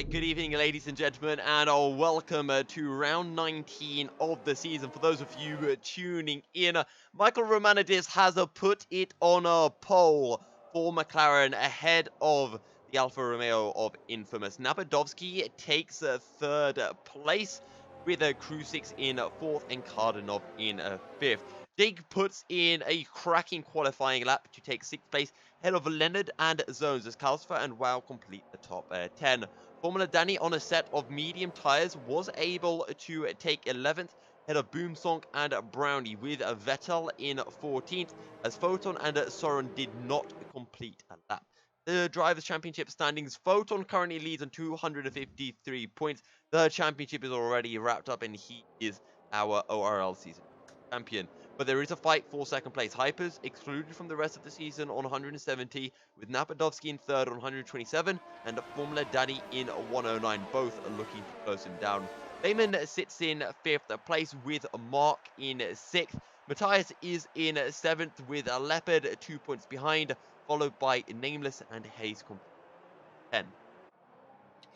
Right, good evening, ladies and gentlemen, and welcome to round 19 of the season. For those of you tuning in, Michael Romanidis has put it on a poll for McLaren ahead of the Alfa Romeo of infamous. Napadovskiy takes third place with Krusix in fourth and Kardanov in fifth. Jake puts in a cracking qualifying lap to take sixth place ahead of Leonard and Zones as Calcifer and Wow complete the top 10. FormulaDani on a set of medium tyres was able to take 11th ahead of Boomsong and Brownie, with Vettel in 14th as Photon and Soren did not complete a lap. The Drivers' Championship standings, Photon currently leads on 253 points. The championship is already wrapped up and he is our ORL season champion. But there is a fight for second place. Hypers excluded from the rest of the season on 170, with Napadovskiy in third on 127, and FormulaDani in 109, both looking to close him down. Lehman sits in fifth place with Mark in sixth. Matthias is in seventh with Leopard 2 points behind, followed by Nameless and Hayes 10.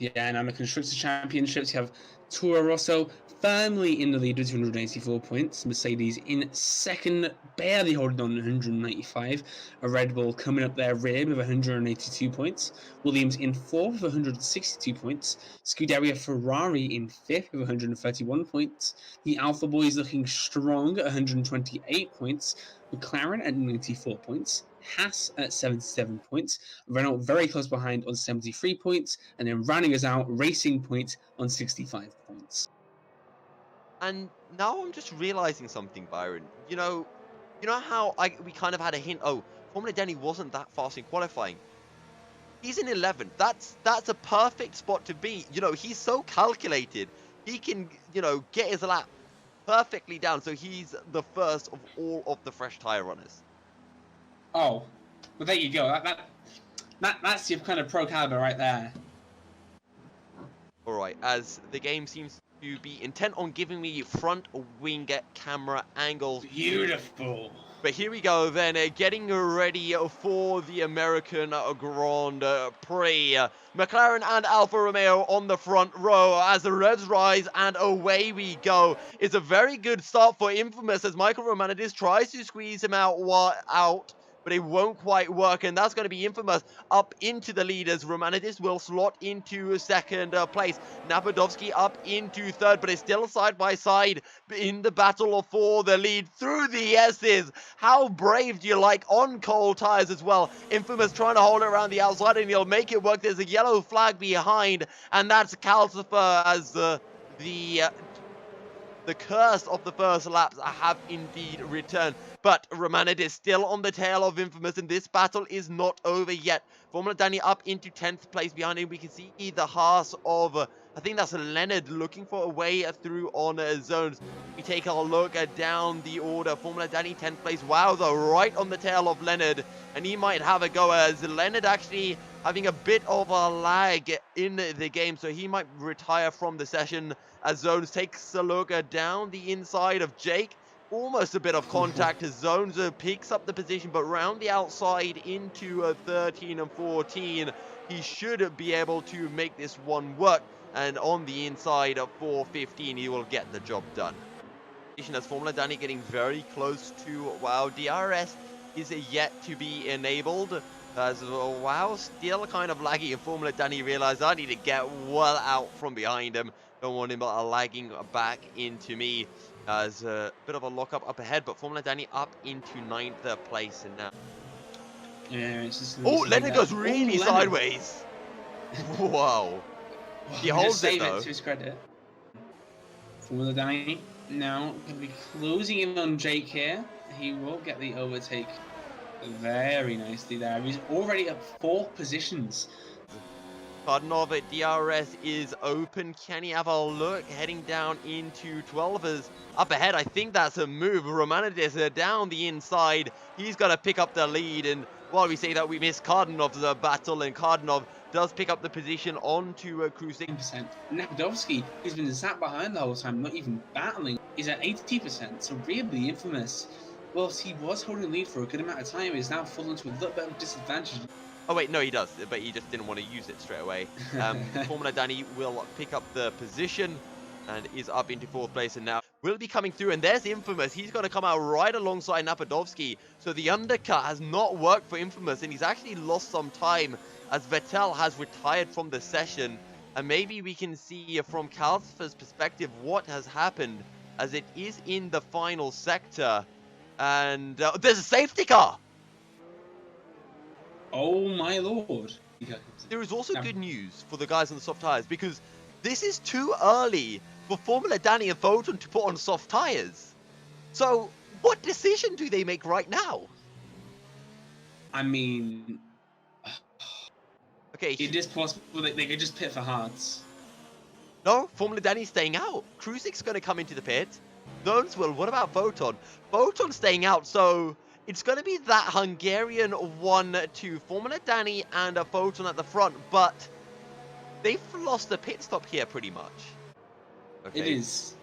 Yeah, and on the Constructors' Championships, you have Toro Rosso firmly in the lead with 284 points. Mercedes in second, barely holding on 195. A Red Bull coming up their rear with 182 points. Williams in fourth with 162 points. Scuderia Ferrari in fifth with 131 points. The Alpha Boys looking strong at 128 points. McLaren at 94 points. Haas at 77 points, Renault very close behind on 73 points, and then rounding us out, Racing Point on 65 points. And now I'm just realizing something, Byron. You know how we kind of had a hint. Oh, FormulaDani wasn't that fast in qualifying. He's in 11th. That's a perfect spot to be. He's so calculated. He can get his lap perfectly down. So he's the first of all of the fresh tire runners. Oh, well there you go. That's your kind of pro caliber right there. Alright, as the game seems to be intent on giving me front wing camera angles. Beautiful. But here we go then, getting ready for the American Grand Prix. McLaren and Alfa Romeo on the front row as the revs rise and away we go. It's a very good start for Infamous as Michael Romanidis tries to squeeze him out, but it won't quite work, and that's going to be Infamous up into the leaders. Romanidis will slot into second place. Napadovskiy up into third, but it's still side by side in the battle for the lead through the S's. How brave do you like on cold tires as well? Infamous trying to hold it around the outside, and he'll make it work. There's a yellow flag behind, and that's Calcifer as the curse of the first laps have indeed returned. But Romanidis still on the tail of Infamous, and this battle is not over yet. FormulaDani up into 10th place behind him. We can see the Haas of, I think that's Leonard, looking for a way through on zones. We take a look down the order. FormulaDani 10th place. Wow, though, right on the tail of Leonard. And he might have a go as Leonard actually having a bit of a lag in the game, so he might retire from the session as Zones takes a look down the inside of Jake. Almost a bit of contact as Zones picks up the position, but round the outside into 13 and 14, he should be able to make this one work. And on the inside of 415, he will get the job done. As FormulaDani getting very close to Wow. DRS is yet to be enabled. As Wow still kind of laggy, and FormulaDani realized I need to get well out from behind him. Don't want him lagging back into me. As a bit of a lockup up ahead, but FormulaDani up into 9th place and now. Yeah, it's just. Leonard goes really sideways. Wow. He holds it though. To his credit. FormulaDani now going to be closing in on Jake here. He will get the overtake very nicely there. He's already up 4 positions. Kardanov at DRS is open. Can he have a look? Heading down into 12ers. Up ahead, I think that's a move. Romanidis down the inside. He's got to pick up the lead. And while we say that, we miss Kardanov's battle. And Kardanov does pick up the position onto cruising. Napadovskiy, who's been sat behind the whole time, not even battling, is at 80%. So really Infamous, whilst he was holding the lead for a good amount of time, is now fallen to a little bit of disadvantage. Oh wait, no, he does, but he just didn't want to use it straight away. FormulaDani will pick up the position and is up into 4th place, and now will be coming through, and there's Infamous. He's going to come out right alongside Napadovskiy, so the undercut has not worked for Infamous, and he's actually lost some time as Vettel has retired from the session, and maybe we can see from Calcifer's perspective what has happened, as it is in the final sector, and there's a safety car! Oh my lord. There is also good news for the guys on the soft tires, because this is too early for FormulaDani and Photon to put on soft tires. So, what decision do they make right now? I mean, okay, it is possible that they could just pit for hards. No, FormulaDani staying out. Kruzik's going to come into the pit. Zones will. What about Photon? Photon staying out, so it's going to be that Hungarian 1-2. FormulaDani and a Photon at the front, but they've lost the pit stop here pretty much. Okay. It is.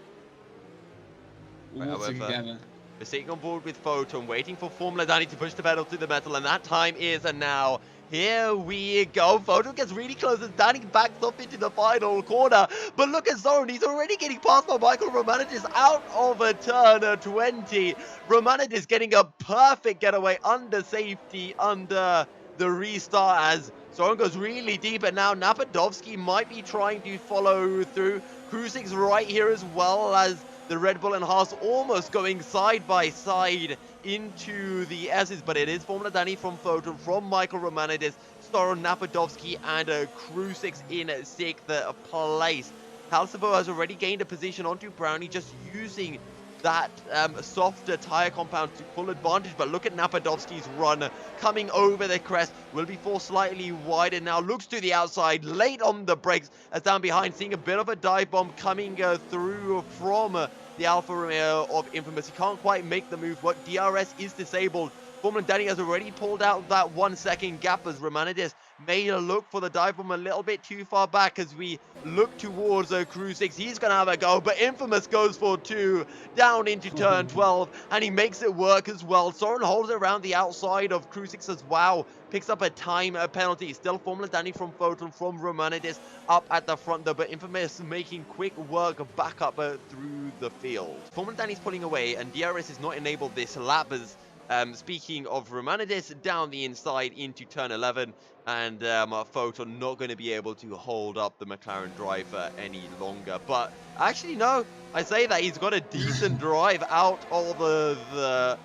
However, we're sitting on board with Photon, waiting for FormulaDani to push the pedal to the metal, and that time is now. Here we go. Photon gets really close as Danny backs up into the final corner. But look at Zoran. He's already getting passed by Michael Romanidis out of a turn 20. Romanidis getting a perfect getaway under safety under the restart as Zoran goes really deep. And now Napadovskiy might be trying to follow through. Kruzik's right here as well as the Red Bull and Haas almost going side by side into the S's, but it is FormulaDani from Photon, from Michael Romanidis, Zoran, Napadovskiy, and Kruzik's in 6th place. Calcifer has already gained a position onto Brownie, just using that softer tire compound to full advantage, but look at Napadovskiy's run coming over the crest, will be forced slightly wider now, looks to the outside, late on the brakes as down behind, seeing a bit of a dive bomb coming through from the Alfa Romeo of Infamous. He can't quite make the move work. DRS is disabled. FormulaDani has already pulled out that 1 second gap as Romanidis may look for the dive bomb a little bit too far back as we look towards Kruzik's. He's going to have a go, but Infamous goes for 2 down into turn 12, and he makes it work as well. Soren holds it around the outside of Kruzik's as well. Picks up a time penalty. Still FormulaDani from Photon, from Romanidis up at the front though, but Infamous making quick work back up through the field. FormulaDani's pulling away, and DRS is not enabled this lap as speaking of Romanidis, down the inside into turn 11, and Photon not going to be able to hold up the McLaren driver any longer. But actually, no, I say that he's got a decent drive out of the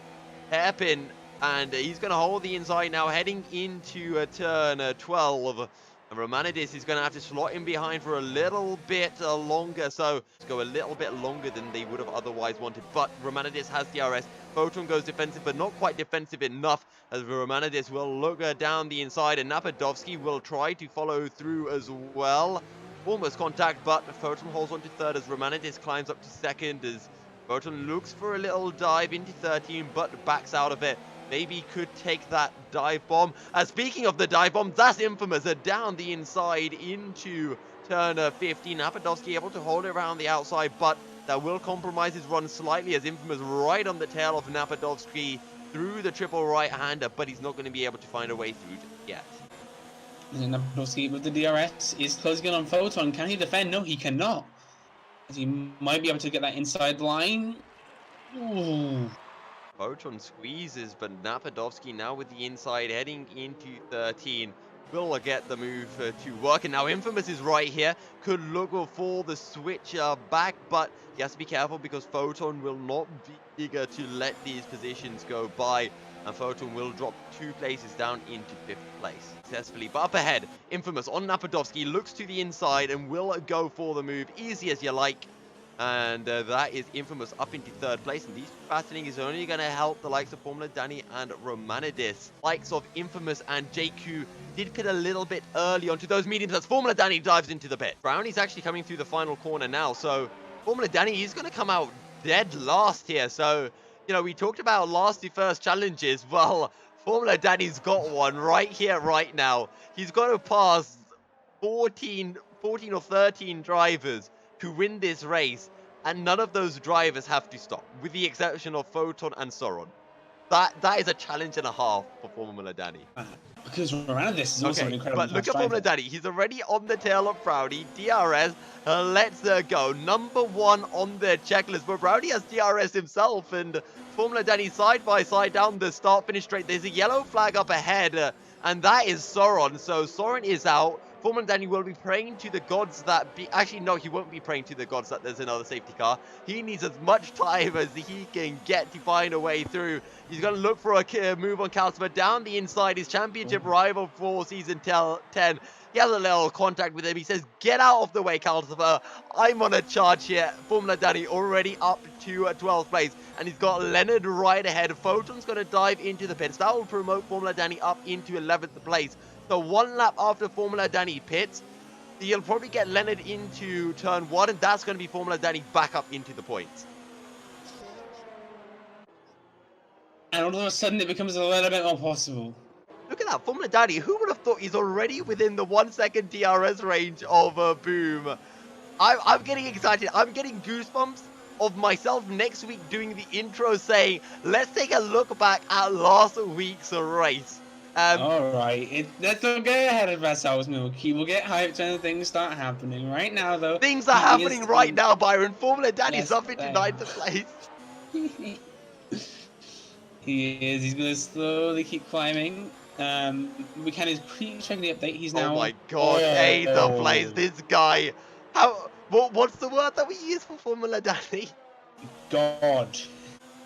hairpin, and he's going to hold the inside now, heading into turn 12. And Romanidis is going to have to slot in behind for a little bit longer, so go a little bit longer than they would have otherwise wanted. But Romanidis has DRS. Photon goes defensive, but not quite defensive enough, as Romanidis will look down the inside, and Napadovskiy will try to follow through as well. Almost contact, but Photon holds on to 3rd as Romanidis climbs up to 2nd, as Photon looks for a little dive into 13, but backs out of it. Maybe could take that dive bomb. Speaking of the dive bomb, that's Infamous down the inside into turn 15. Napadovskiy able to hold it around the outside, but that will compromise his run slightly as Infamous right on the tail of Napadovskiy through the triple right-hander, but he's not going to be able to find a way through yet. And Napadovskiy with the DRS is closing in on Photon. Can he defend? No, he cannot. As he might be able to get that inside line. Ooh. Photon squeezes, but Napadovskiy now with the inside heading into 13 will get the move to work. And now Infamous is right here, could look for the switch back, but he has to be careful because Photon will not be eager to let these positions go by, and Photon will drop 2 places down into 5th place successfully. But up ahead, Infamous on Napadovskiy looks to the inside and will go for the move, easy as you like. And that is Infamous up into 3rd place, and these fastening is only going to help the likes of FormulaDani and Romanidis. Likes of Infamous and JQ did pit a little bit early onto those mediums as FormulaDani dives into the pit. Brownie's actually coming through the final corner now, so FormulaDani is going to come out dead last here. So, you know, we talked about last to first challenges. Well, FormulaDani's got one right here, right now. He's got to pass 14 or 13 drivers to win this race, and none of those drivers have to stop, with the exception of Photon and Soron. That is a challenge and a half for FormulaDani. Because Romanidis is also an Okay, incredible but look fast at driver. FormulaDani. He's already on the tail of Brownie. DRS, let's go. Number 1 on the checklist. But Brownie has DRS himself, and FormulaDani side by side down the start-finish straight. There's a yellow flag up ahead, and that is Soren. So Soren is out. FormulaDani will be praying to the gods that be... Actually, no, he won't be praying to the gods that there's another safety car. He needs as much time as he can get to find a way through. He's going to look for a move on Calcifer down the inside. His championship rival for Season 10. He has a little contact with him. He says, get out of the way, Calcifer. I'm on a charge here. FormulaDani already up to 12th place. And he's got Leonard right ahead. Photon's going to dive into the pits. That will promote FormulaDani up into 11th place. So 1 lap after FormulaDani pits, you'll probably get Leonard into turn 1. And that's going to be FormulaDani back up into the points. And all of a sudden it becomes a little bit more possible. Look at that, FormulaDani. Who would have thought he's already within the 1 second DRS range of Boom? I'm getting excited. I'm getting goosebumps of myself next week doing the intro saying, let's take a look back at last week's race. Alright, let's not get ahead of ourselves, Milky. We'll get hyped when things start happening. Right now, though... Things are happening right now, Byron. FormulaDani's up into 9th place. He is. He's going to slowly keep climbing. We can check the update. He's now... Oh my god, 8th place. This guy. What's the word that we use for FormulaDani? God.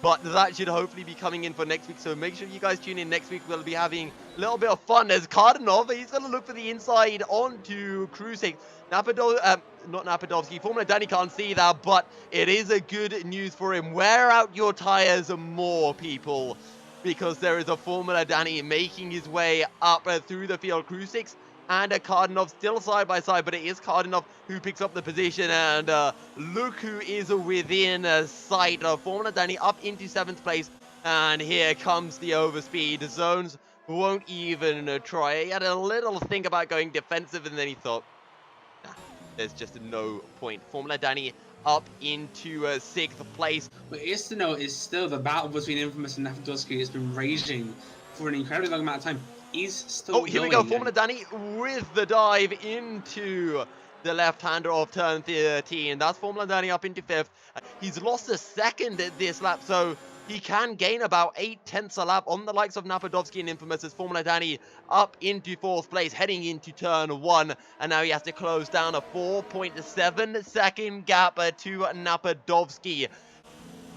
But that should hopefully be coming in for next week. So make sure you guys tune in next week. We'll be having a little bit of fun as Cardinov. He's going to look for the inside onto Cruising. Not Napadovskiy. FormulaDani can't see that, but it is a good news for him. Wear out your tires more, people, because there is a FormulaDani making his way up through the field. Cruising and Cardinov still side by side, but it is Cardinov who picks up the position, and look who is within sight of FormulaDani up into 7th place, and here comes the overspeed. Zones won't even try. He had a little think about going defensive, and then he thought, nah, there's just no point. FormulaDani up into 6th place. What is to note is still the battle between Infamous and Napadovskiy has been raging for an incredibly long amount of time. Is still here we go, FormulaDani with the dive into the left-hander of turn 13. That's FormulaDani up into 5th. He's lost a second at this lap, so he can gain about 8/10 a lap on the likes of Napadovskiy and Infamous as FormulaDani up into 4th place, heading into turn 1. And now he has to close down a 4.7 second gap to Napadovskiy.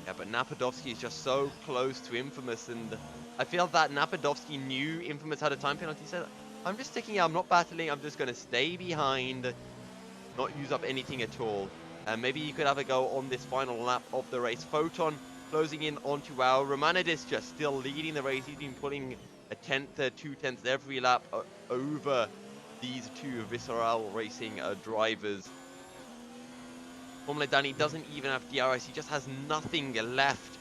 Yeah, but Napadovskiy is just so close to Infamous, and I feel that Napadovskiy knew Infamous had a time penalty. He said, I'm just sticking out, I'm not battling, I'm just going to stay behind, not use up anything at all. And maybe you could have a go on this final lap of the race. Photon closing in onto our Romanidis, just still leading the race. He's been pulling a 2/10 every lap over these two Visceral Racing drivers. FormulaDani doesn't even have DRS, he just has nothing left.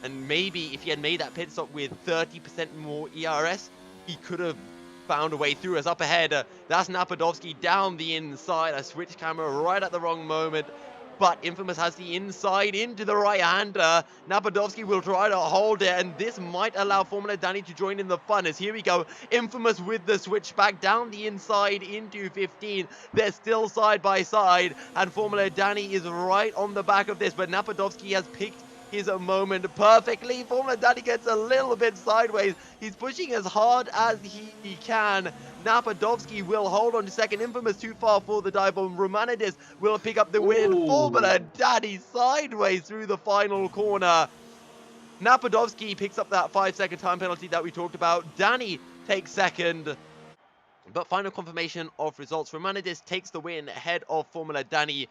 And maybe if he had made that pit stop with 30% more ERS, he could have found a way through us. Up ahead, that's Napadovskiy down the inside. I switched camera right at the wrong moment, but Infamous has the inside into the right-hander. Napadovskiy will try to hold it, and this might allow FormulaDani to join in the fun. As here we go, Infamous with the switchback down the inside into 15. They're still side by side, and FormulaDani is right on the back of this, but Napadovskiy has picked his moment perfectly. FormulaDani gets a little bit sideways. He's pushing as hard as he can. Napadovskiy will hold on to second. Infamous too far for the dive bomb. Romanidis will pick up the win. FormulaDani sideways through the final corner. Napadovskiy picks up that 5-second time penalty that we talked about. Dani takes second. But final confirmation of results. Romanidis takes the win ahead of FormulaDani.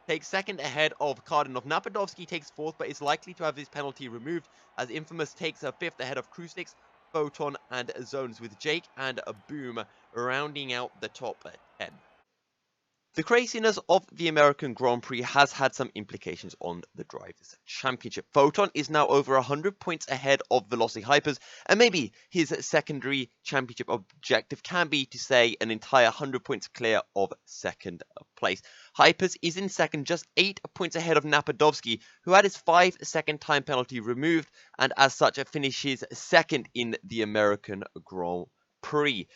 Takes second ahead of Cardinov. Napadovskiy takes 4th, but is likely to have his penalty removed, as Infamous takes a 5th ahead of Crucix, Photon, and Zones, with Jake and Boom rounding out the top 10. The craziness of the American Grand Prix has had some implications on the Drivers' Championship. Photon is now over 100 points ahead of Velocity Hypers, and maybe his secondary championship objective can be to say an entire 100 points clear of second place. Hypers is in second, just 8 points ahead of Napadovskiy, who had his 5-second time penalty removed, and as such finishes second in the American Grand Prix.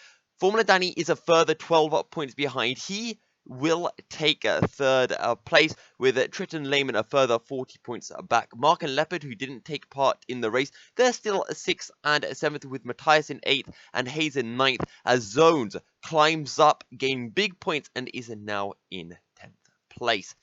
FormulaDani is a further 12 points behind. He will take third place, with Triton Lehman a further 40 points back. Mark and Leopard, who didn't take part in the race, they're still 6th and 7th, with Matthias in 8th and Hayes in 9th, as Zones climbs up, gaining big points, and is now in 10th place.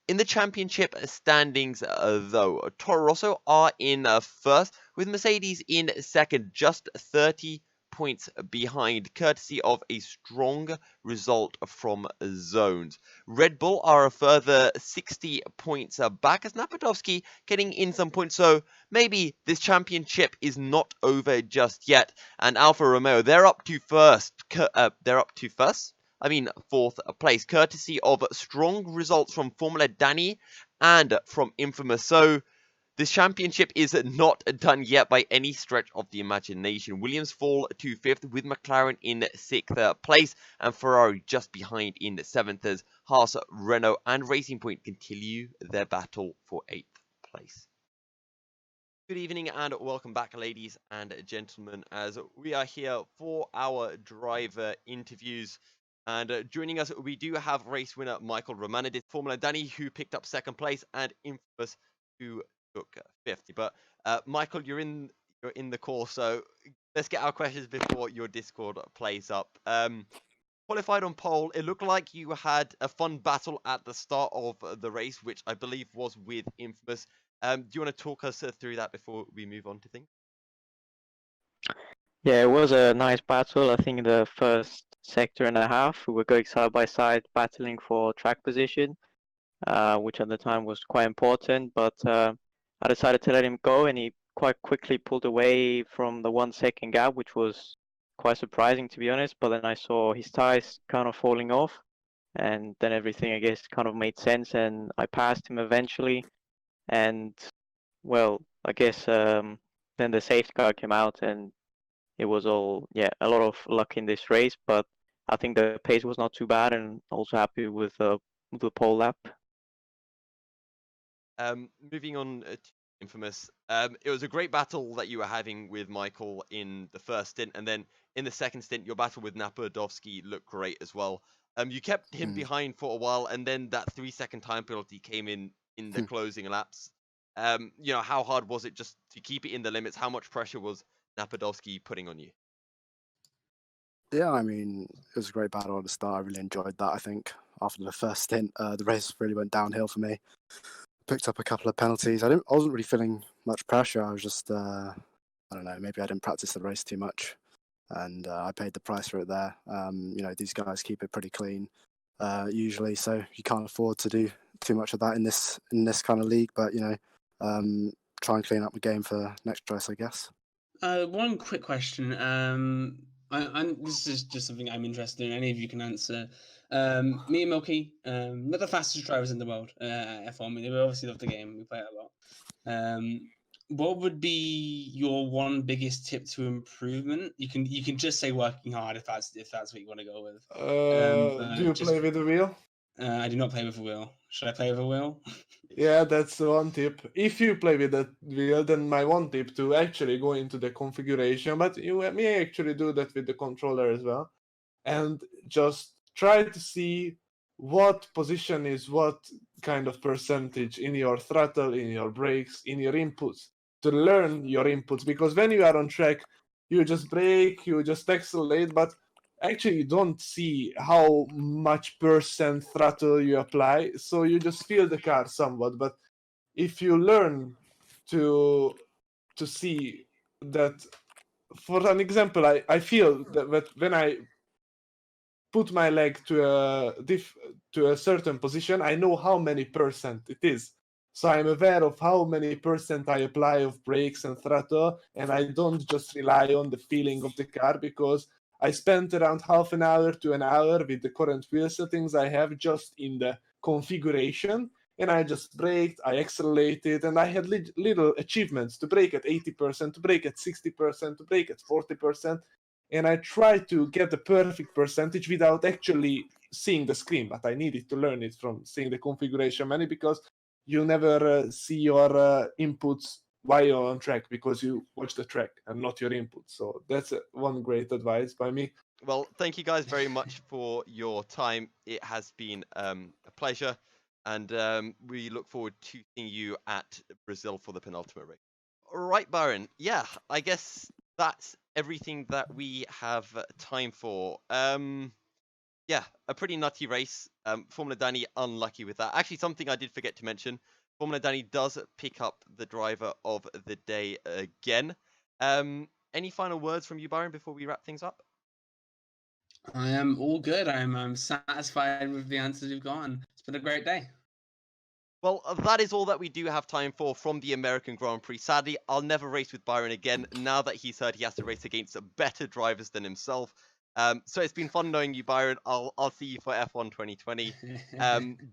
In the championship standings, though, Toro Rosso are in first, with Mercedes in second, just 30 points behind, courtesy of a strong result from Zones. Red Bull are a further 60 points back, as Napadovskiy getting in some points, so maybe this championship is not over just yet. And Alfa Romeo, they're up to first. Fourth place, courtesy of strong results from FormulaDani and from Infamous. So this championship is not done yet by any stretch of the imagination. Williams fall to 5th, with McLaren in 6th place, and Ferrari just behind in 7th, as Haas, Renault and Racing Point continue their battle for 8th place. Good evening and welcome back, ladies and gentlemen, as we are here for our driver interviews. And joining us, we do have race winner Michael Romanidis, FormulaDani, who picked up 2nd place, and Infamous, who took 5th. But Michael, you're in the call, so let's get our questions before your Discord plays up. Qualified on pole, it looked like you had a fun battle at the start of the race, which I believe was with Infamous. Do you want to talk us through that before we move on to things? Yeah, it was a nice battle. I think in the first sector and a half, we were going side by side, battling for track position, which at the time was quite important. But I decided to let him go, and he quite quickly pulled away from the 1 second gap, which was quite surprising, to be honest. But then I saw his tires kind of falling off, and then everything, I guess, kind of made sense, and I passed him eventually. And well, I guess then the safety car came out, and it was all, a lot of luck in this race, but I think the pace was not too bad, and also happy with the pole lap. Moving on to Infamous, it was a great battle that you were having with Michael in the first stint, and then in the second stint, your battle with Napadovskiy looked great as well. You kept him behind for a while, and then that 3-second time penalty came in the closing laps. How hard was it just to keep it in the limits? How much pressure was Napadovskiy putting on you? Yeah, I mean, it was a great battle at the start. I really enjoyed that. I think after the first stint, the race really went downhill for me. Picked up a couple of penalties. I wasn't really feeling much pressure. I was just, I don't know, maybe I didn't practice the race too much, and I paid the price for it there. These guys keep it pretty clean usually, so you can't afford to do too much of that in this kind of league. But try and clean up the game for next race, I guess. One quick question. This is just something I'm interested in. Any of you can answer. Me and Milky, not the fastest drivers in the world at F1. We obviously love the game. We play it a lot. What would be your one biggest tip to improvement? You can just say working hard if that's what you want to go with. Do you play with the wheel? I do not play with a wheel. Should I play with a wheel? Yeah, that's one tip. If you play with the wheel, then my one tip to actually go into the configuration, but you may actually do that with the controller as well, and just try to see what position is what kind of percentage in your throttle, in your brakes, in your inputs, to learn your inputs, because when you are on track, you just brake, you just accelerate, but actually you don't see how much percent throttle you apply, so you just feel the car somewhat. But if you learn to see that, for an example, I feel that when I put my leg to a certain position, I know how many percent it is. So I'm aware of how many percent I apply of brakes and throttle, and I don't just rely on the feeling of the car, because I spent around half an hour to an hour with the current wheel settings I have just in the configuration, and I just braked, I accelerated, and I had little achievements to brake at 80%, to brake at 60%, to brake at 40%, and I tried to get the perfect percentage without actually seeing the screen, but I needed to learn it from seeing the configuration menu, because you never see your inputs why you're on track, because you watch the track and not your input. So that's one great advice by me. Well, thank you guys very much for your time. It has been a pleasure, and we look forward to seeing you at Brazil for the penultimate race. All right, Byron. Yeah, I guess that's everything that we have time for. Yeah, a pretty nutty race. FormulaDani unlucky with that. Actually, something I did forget to mention. FormulaDani does pick up the driver of the day again. Any final words from you, Byron, before we wrap things up? I am all good. I'm satisfied with the answers you've gotten. It's been a great day. Well, that is all that we do have time for from the American Grand Prix. Sadly, I'll never race with Byron again now that he's heard he has to race against better drivers than himself. So it's been fun knowing you, Byron. I'll see you for F1 2020.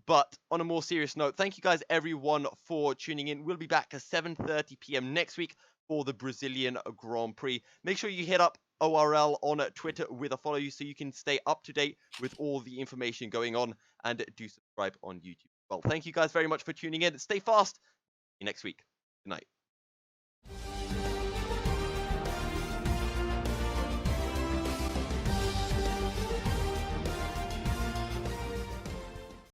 But on a more serious note, thank you guys everyone for tuning in. We'll be back at 7:30 p.m. next week for the Brazilian Grand Prix. Make sure you hit up ORL on Twitter with a follow you so you can stay up to date with all the information going on, and do subscribe on YouTube. Well, thank you guys very much for tuning in. Stay fast. See you next week. Good night.